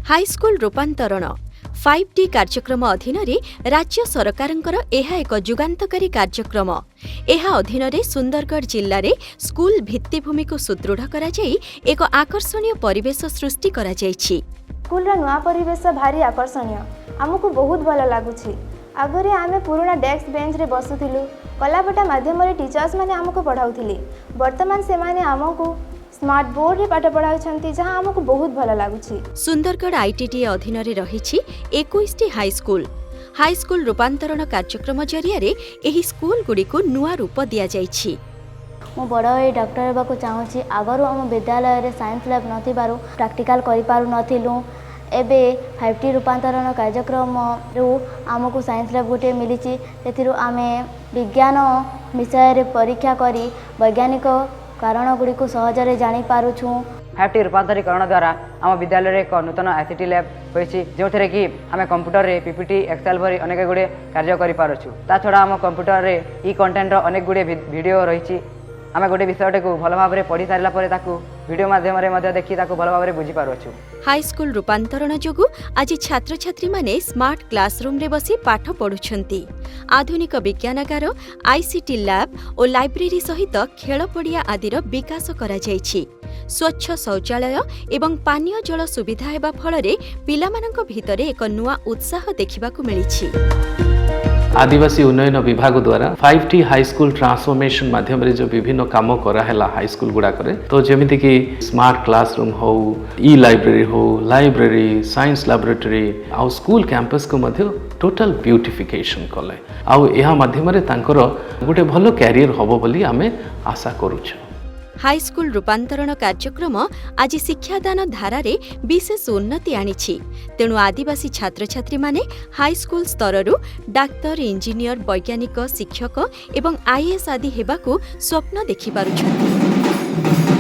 High school रूपांतरण 5T कार्यक्रम अधीन राज्य सरकारंकर एहा एक जुगांतकारी कार्यक्रम। एहा अधीन सुंदरगढ़ जिल्ला रे स्कूल भित्तिभूमि को सुदृढ़ करा जाई एक आकर्षणीय परिवेश सृष्टि करा जाईछि। स्कूल नुआ परिवेश भारी आकर्षणीय आमको बहुत भल लगुछि। आगरे आमे पुराना डेस्क बेंच रे बसुथिलु, कलापटा माध्यम रे टीचर्स माने आमको पढ़ाउथिले। वर्तमान से माने आमको स्मार्ट बोर्ड रे पाठ पढ़ाउछंती जहां आमको बहुत भल लागुछि। सुंदरगढ़ ITDA अधीन रे रहिछि 21टी हाईस्कूल रूपांतरण कार्यक्रम जरिया रे एही स्कूल गुडी को नुआ रूप दिया जाईछि। मु बड़ डॉक्टर हेबाकू चाहूँगी। आगरू आम विद्यालय रे साइंस लैब नथिबारु प्रैक्टिकल करि पारु नथिलु। एबे 5T रूपांतरण कार्यक्रम रु आमको साइंस लैब गोटे मिली। सेथिरु आमे विज्ञान विषय रे परीक्षा करी वैज्ञानिक कारण गुड़ी को सहजरे जानी पारुछु। 5T रूपांतरीकरण द्वारा आम विद्यालय रे एक नूतन ICT लैब होइछि जो थरे कि आमे कंप्यूटर रे PPT एक्सेल भरी अनेक गुड़े कार्य करि पारुछु। ता छडा आम कंप्यूटर रे ई कंटेंट रो अनेक गुड़े वीडियो रहिछि। आमे गोटे विषयटे को भल भाव पढ़ी सारा पर वीडियो माध्यम रे देखि ताकू भल भाव बुझी पारुछु। हाईस्कूल रूपांतरण जोगु आज छात्र छात्री माने स्मार्ट क्लासरूम रे बसी पाठ पढुछंती। आधुनिक विज्ञानागार, ICT लैब और लाइब्रेरी सहित खेल पड़िया आदिर विकास करा जायछि। स्वच्छ शौचालय एवं पानीय जल सुविधा हेबा फलरे पिलामानक भितरे एक नुआ उत्साह देखिबाकू मिलिछि। आदिवासी उन्नयन विभाग द्वारा 5T हाईस्कूल ट्रांसफॉर्मेशन माध्यम रे जो विभिन्न काम कराला हाईस्कूल गुड़ा करे तो जमिति कि स्मार्ट क्लासरूम हो, ई लाइब्रेरी हो, लाइब्रेरी साइंस लैबोरेटरी आउ स्कूल कैंपस को मध्य टोटल ब्यूटिफिकेशन कले आउ एहा माध्यम रे तांकर गोटे भलो कैरियर होबो बोली आमे आशा करूछु। हाईस्कूल रूपांतरण कार्यक्रम आज शिक्षादान धारा रे विशेष उन्नति आनिछि। तेणु आदिवासी छात्र छात्री माने हाईस्कूल स्तररू डाक्तर, इंजीनियर, वैज्ञानिक, शिक्षक एवं IAS आदि हेबाकू स्वप्न देखि पारुछन्ति।